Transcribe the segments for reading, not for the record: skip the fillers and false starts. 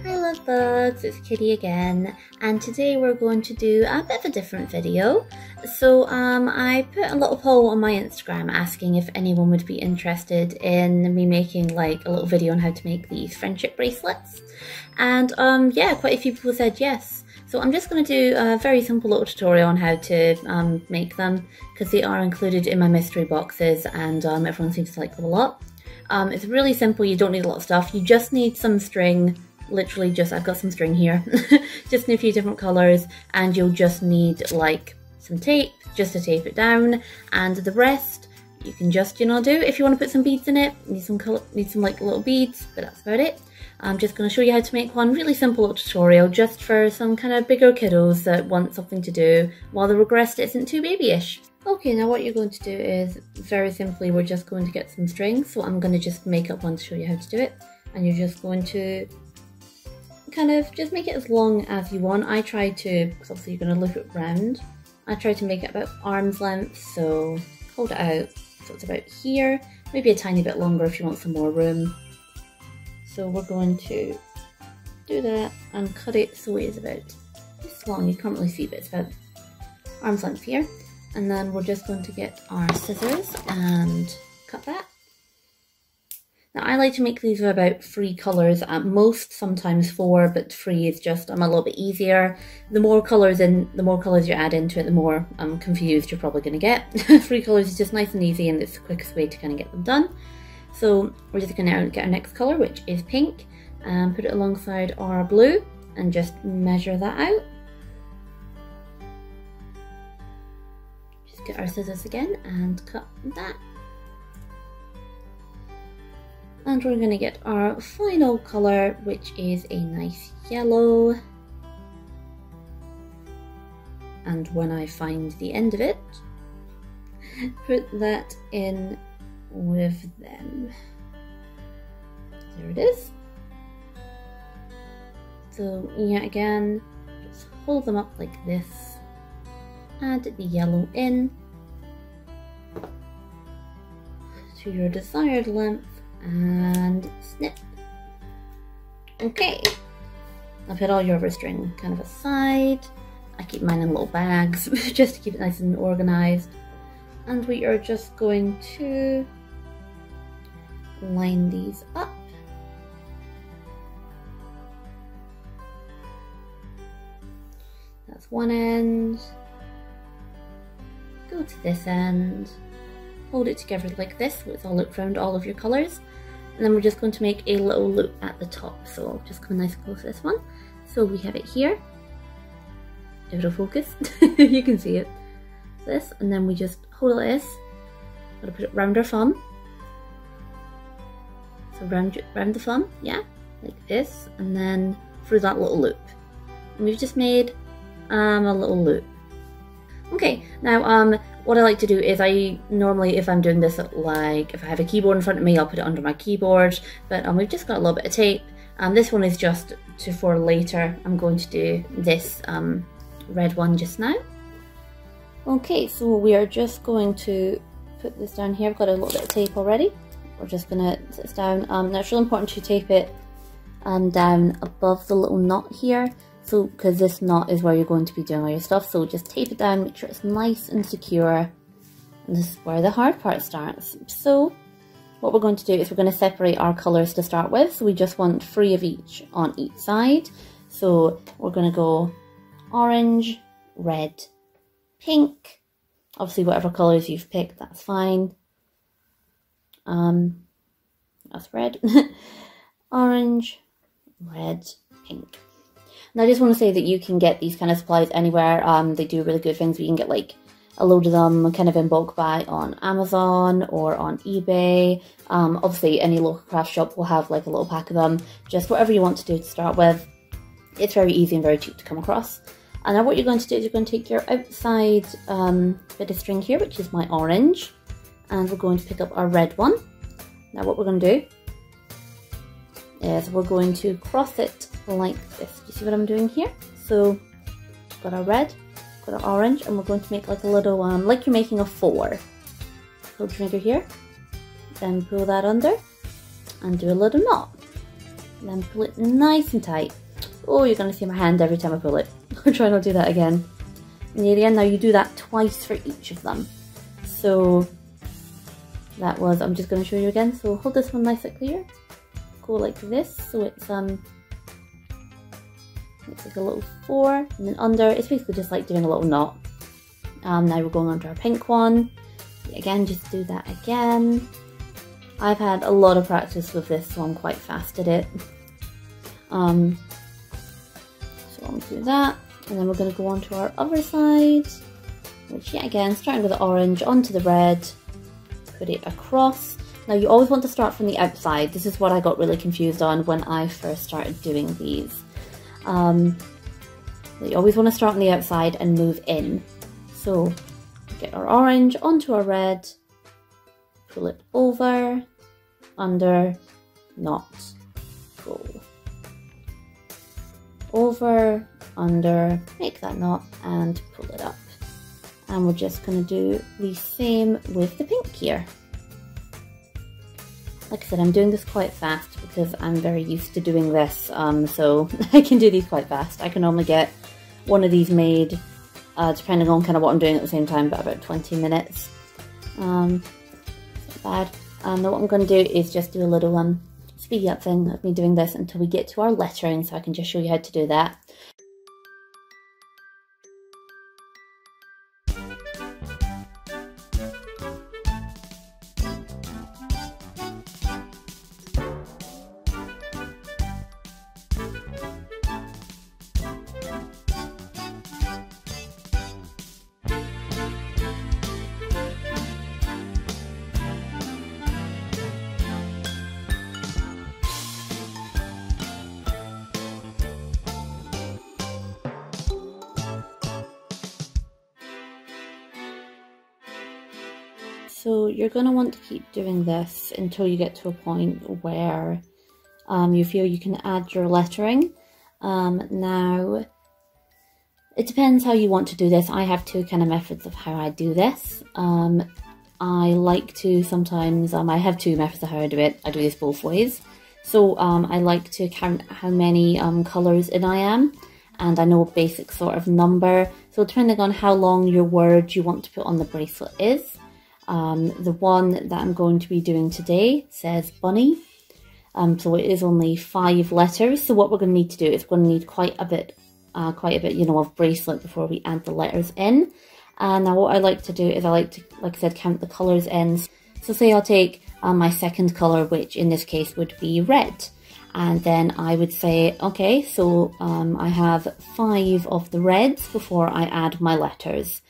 Hi love bugs, it's Kitty again, and today we're going to do a bit of a different video. So I put a little poll on my Instagram asking if anyone would be interested in me making like a little video on how to make these friendship bracelets, and yeah, quite a few people said yes. So I'm just going to do a very simple little tutorial on how to make them, because they are included in my mystery boxes and everyone seems to like them a lot. It's really simple, you don't need a lot of stuff, you just need some string. Literally just, I've got some string here, just in a few different colours, and you'll just need like some tape, just to tape it down, and the rest you can just, you know, do. If you want to put some beads in it, need some like little beads, but that's about it. I'm just going to show you how to make one really simple little tutorial just for some kind of bigger kiddos that want something to do while the regress isn't too babyish. Okay, now what you're going to do is, very simply, we're just going to get some string, so I'm going to just make up one to show you how to do it, and you're just going to kind of just make it as long as you want. I try to, because obviously you're going to loop it round, I try to make it about arm's length, so hold it out so it's about here, maybe a tiny bit longer if you want some more room. So we're going to do that and cut it so it is about this long. You can't really see, but it's about arm's length here, and then we're just going to get our scissors and cut that. Now I like to make these with about 3 colours at most, sometimes 4, but 3 is just a little bit easier. The more colours you add into it, the more confused you're probably going to get. 3 colours is just nice and easy, and it's the quickest way to kind of get them done. So we're just going to get our next colour, which is pink, and put it alongside our blue and just measure that out. Just get our scissors again and cut that. And we're going to get our final colour, which is a nice yellow. And when I find the end of it, put that in with them. There it is. So yet again, just hold them up like this. Add the yellow in to your desired length. And snip. Okay, I've put all your other string kind of aside. I keep mine in little bags just to keep it nice and organised. And we are just going to line these up. That's one end. Go to this end. Hold it together like this so it's all looped around all of your colours. And then we're just going to make a little loop at the top. So I'll just come nice and close to this one. So we have it here. If it'll focus, you can see it. This, and then we just hold it like this. Gotta put it round our thumb. So round the thumb, yeah, like this, and then through that little loop. And we've just made a little loop. Okay, now what I like to do is I normally, if I'm doing this, like if I have a keyboard in front of me, I'll put it under my keyboard, but we've just got a little bit of tape. This one is just for later. I'm going to do this red one just now. Okay, so we are just going to put this down here. I've got a little bit of tape already. We're just going to sit this down. Now it's really important to tape it down above the little knot here. So, because this knot is where you're going to be doing all your stuff, so just tape it down, make sure it's nice and secure. And this is where the hard part starts. So, what we're going to do is we're going to separate our colours to start with. So we just want 3 of each on each side. So we're going to go orange, red, pink. Obviously whatever colours you've picked, that's fine. That's red. Orange, red, pink. And I just want to say that you can get these kind of supplies anywhere. They do really good things. You can get like a load of them kind of in bulk buy on Amazon or on eBay. Obviously any local craft shop will have like a little pack of them. Just whatever you want to do to start with. It's very easy and very cheap to come across. And now what you're going to do is you're going to take your outside bit of string here, which is my orange. And we're going to pick up our red one. Now what we're going to do is we're going to cross it like this. Do you see what I'm doing here? So we've got our red, got our orange, and we're going to make like a little, like you're making a 4. Hold your finger here, then pull that under and do a little knot. and then pull it nice and tight. Oh, you're going to see my hand every time I pull it. I'll try not to do that again. Near the end now, you do that twice for each of them. So that was, I'm just going to show you again. So hold this one nice and clear. Go like this, so it's like a little 4, and then under, it's basically just like doing a little knot. Now we're going on to our pink one. Again, just do that again. I've had a lot of practice with this, so I'm quite fast at it. So I'll do that, and then we're going to go on to our other side, which yet again, starting with the orange onto the red, put it across. Now you always want to start from the outside. This is what I got really confused on when I first started doing these. You always want to start on the outside and move in. So get our orange onto our red, pull it over, under, knot, go. Over, under, make that knot and pull it up. And we're just going to do the same with the pink here. Like I said, I'm doing this quite fast because I'm very used to doing this, so I can do these quite fast. I can normally get one of these made, depending on kind of what I'm doing at the same time, but about 20 minutes. Not bad. Now what I'm going to do is just do a little speedy up thing of me doing this until we get to our lettering, so I can just show you how to do that. So you're going to want to keep doing this until you get to a point where you feel you can add your lettering. Now, it depends how you want to do this. I have two kind of methods of how I do this. I like to sometimes, I have two methods of how I do it. I do this both ways. So I like to count how many colours in I am, and I know a basic sort of number. So depending on how long your word you want to put on the bracelet is. The one that I'm going to be doing today says bunny, so it is only 5 letters. So what we're going to need to do is we're going to need quite a bit, you know, of bracelet before we add the letters in. And now what I like to do is I like to, like I said, count the colours in. So say I'll take my second colour, which in this case would be red, and then I would say, okay, so I have 5 of the reds before I add my letters.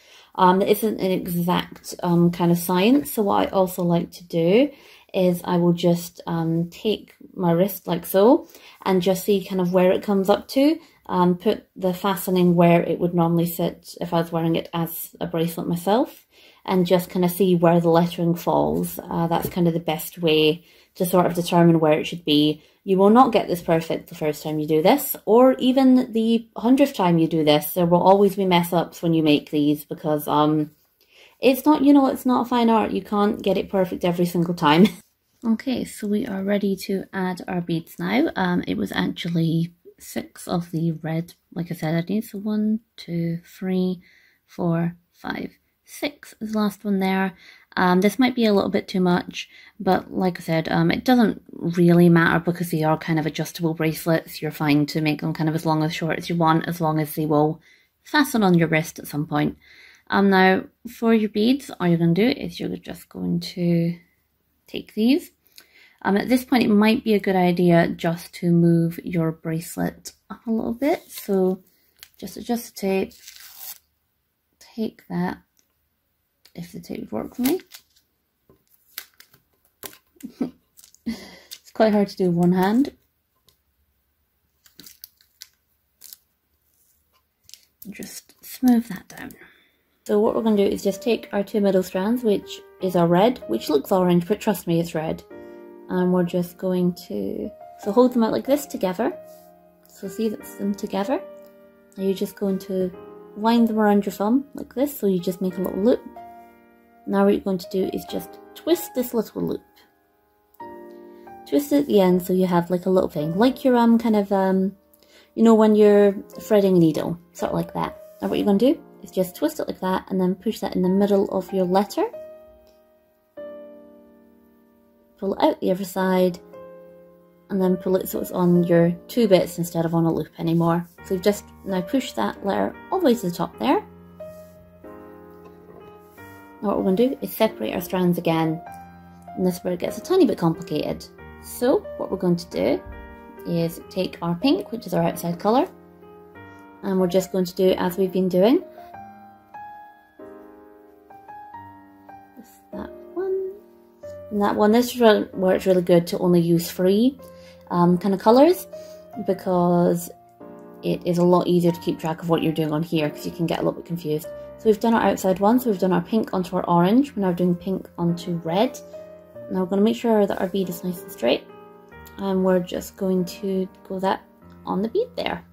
It isn't an exact kind of science, so what I also like to do is I will just take my wrist like so and just see kind of where it comes up to, put the fastening where it would normally sit if I was wearing it as a bracelet myself, and just kind of see where the lettering falls. That's kind of the best way to sort of determine where it should be. You will not get this perfect the first time you do this, or even the 100th time you do this. There will always be mess ups when you make these, because it's not, you know, it's not a fine art. You can't get it perfect every single time. Okay, so we are ready to add our beads now. It was actually 6 of the red, like I said, I need. So 1, 2, 3, 4, 5, 6 is the last one there. This might be a little bit too much, but like I said, it doesn't really matter because they are kind of adjustable bracelets. You're fine to make them kind of as long or short as you want, as long as they will fasten on your wrist at some point. Now, for your beads, all you're going to do is you're just going to take these. At this point, it might be a good idea just to move your bracelet up a little bit. So just adjust the tape, take that, if the tape would work for me. It's quite hard to do with one hand. Just smooth that down. So what we're going to do is just take our 2 middle strands, which is our red, which looks orange, but trust me, it's red. And we're just going to, so hold them out like this together. So see, that's them together. And you're just going to wind them around your thumb like this, so you just make a little loop. Now what you're going to do is just twist this little loop. twist it at the end so you have like a little thing, like your kind of you know, when you're threading a needle, sort of like that. And what you're going to do is just twist it like that and then push that in the middle of your letter. Pull it out the other side and then pull it so it's on your 2 bits instead of on a loop anymore. So you've just now pushed that letter all the way to the top there. Now what we're going to do is separate our strands again, and this is where it gets a tiny bit complicated. So what we're going to do is take our pink, which is our outside colour, and we're just going to do as we've been doing. Just that one and that one. This is where it's really good to only use 3 kind of colours, because it is a lot easier to keep track of what you're doing on here, because you can get a little bit confused. So we've done our outside one, so we've done our pink onto our orange. We're now doing pink onto red. Now we're going to make sure that our bead is nice and straight, and we're just going to go that on the bead there.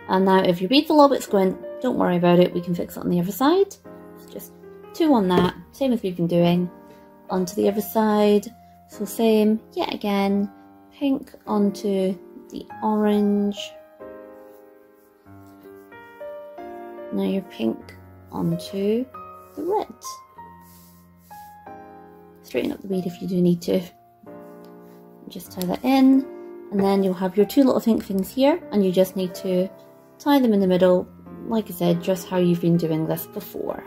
And now if your bead's a little bit squint, don't worry about it, we can fix it on the other side. So just 2 on that, same as we've been doing, onto the other side. So same, yet again, pink onto the orange. Now your pink onto the red. Straighten up the bead if you do need to. Just tie that in, and then you'll have your 2 little pink things here, and you just need to tie them in the middle, like I said, just how you've been doing this before.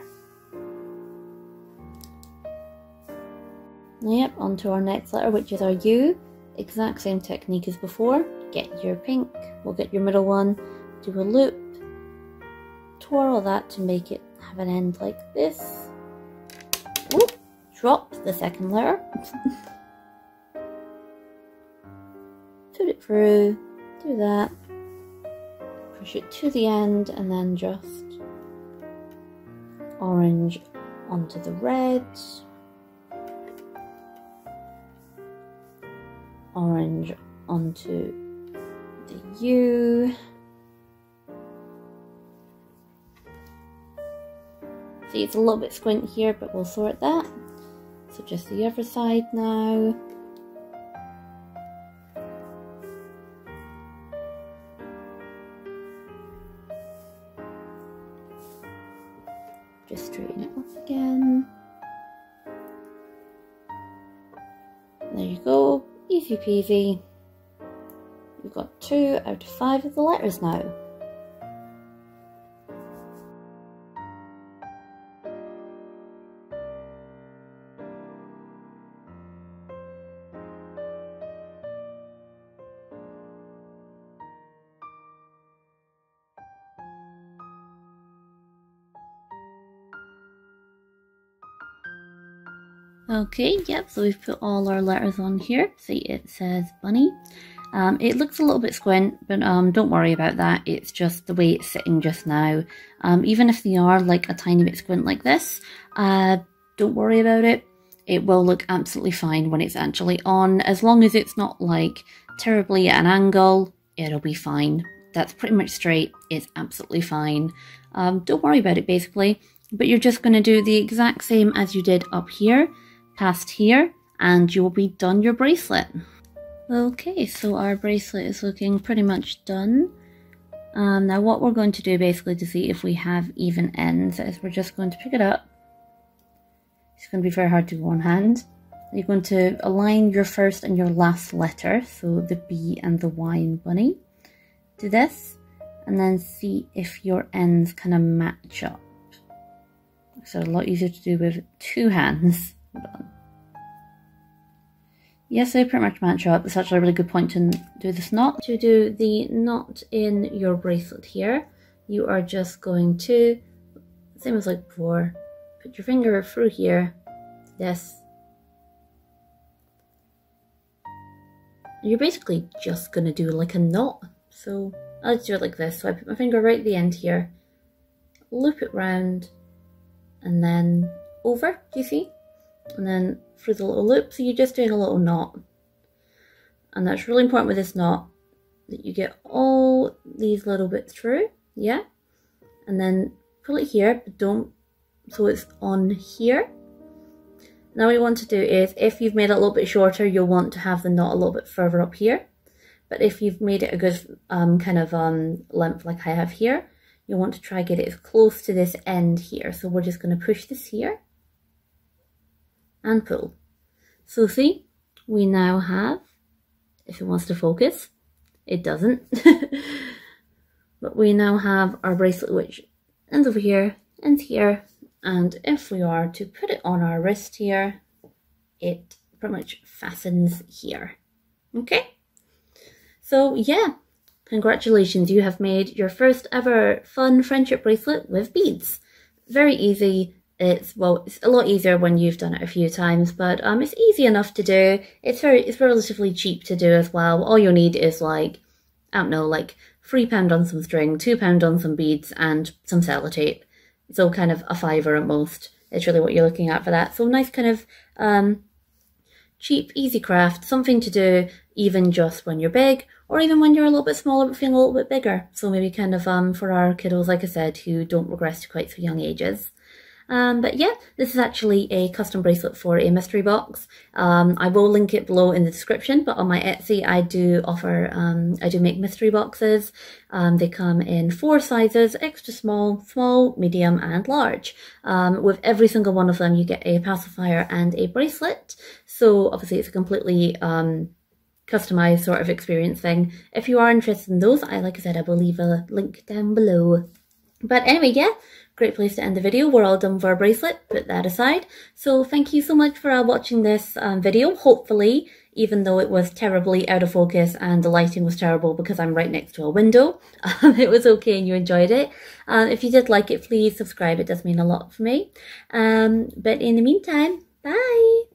Yep, onto our next letter, which is our U. Exact same technique as before. Get your pink, we'll get your middle one, do a loop, twirl that to make it have an end like this. Whoop, drop the second letter. Put it through, do that, push it to the end, and then just orange onto the red, orange onto the U. See, it's a little bit squint here, but we'll sort that. So just the other side now. Just straighten it up again. There you go, easy peasy. We've got 2 out of 5 of the letters now. Okay, yep, so we've put all our letters on here. See, it says bunny. It looks a little bit squint, but don't worry about that. It's just the way it's sitting just now. Even if they are like a tiny bit squint like this, don't worry about it. It will look absolutely fine when it's actually on. As long as it's not like terribly at an angle, it'll be fine. That's pretty much straight. It's absolutely fine. Don't worry about it basically, but you're just going to do the exact same as you did up here, past here, and you'll be done your bracelet. Okay, so our bracelet is looking pretty much done. Now what we're going to do basically to see if we have even ends is we're just going to pick it up. It's going to be very hard to do one hand. You're going to align your first and your last letter, so the B and the Y in bunny. Do this, and then see if your ends kind of match up. So a lot easier to do with 2 hands. Hold on. Yes, they pretty much match up. It's actually a really good point to do this knot. To do the knot in your bracelet here, you are just going to, same as like before, put your finger through here, this. You're basically just going to do like a knot. So I'll just do it like this. So I put my finger right at the end here, loop it round, and then over, do you see? And then through the little loop, so you're just doing a little knot. And that's really important with this knot, that you get all these little bits through, yeah? And then pull it here, but don't, so it's on here. Now what you want to do is, if you've made it a little bit shorter, you'll want to have the knot a little bit further up here. But if you've made it a good length like I have here, you'll want to try get it as close to this end here. So we're just going to push this here and pull. So see, we now have, if it wants to focus, it doesn't, but we now have our bracelet which ends over here, ends here, and if we are to put it on our wrist here, it pretty much fastens here. Okay, so yeah, congratulations, you have made your first ever fun friendship bracelet with beads. Very easy. It's a lot easier when you've done it a few times, but it's easy enough to do. It's relatively cheap to do as well. All you'll need is like, I don't know, like £3 on some string, £2 on some beads, and some sellotape. It's all kind of a £5 at most. It's really what you're looking at for that. So nice kind of cheap, easy craft, something to do even just when you're big, or even when you're a little bit smaller but feeling a little bit bigger. So maybe kind of for our kiddos, like I said, who don't regress to quite so young ages. But yeah, this is actually a custom bracelet for a mystery box. I will link it below in the description, but on my Etsy I do offer, I do make mystery boxes. They come in 4 sizes, extra small, small, medium and large. With every single one of them you get a pacifier and a bracelet. So obviously it's a completely customized sort of experience thing. If you are interested in those, like I said, I will leave a link down below. But anyway, yeah, great place to end the video. We're all done with our bracelet, put that aside. So thank you so much for watching this video. Hopefully, even though it was terribly out of focus and the lighting was terrible because I'm right next to a window, it was okay and you enjoyed it. If you did like it, please subscribe. It does mean a lot for me. But in the meantime, bye!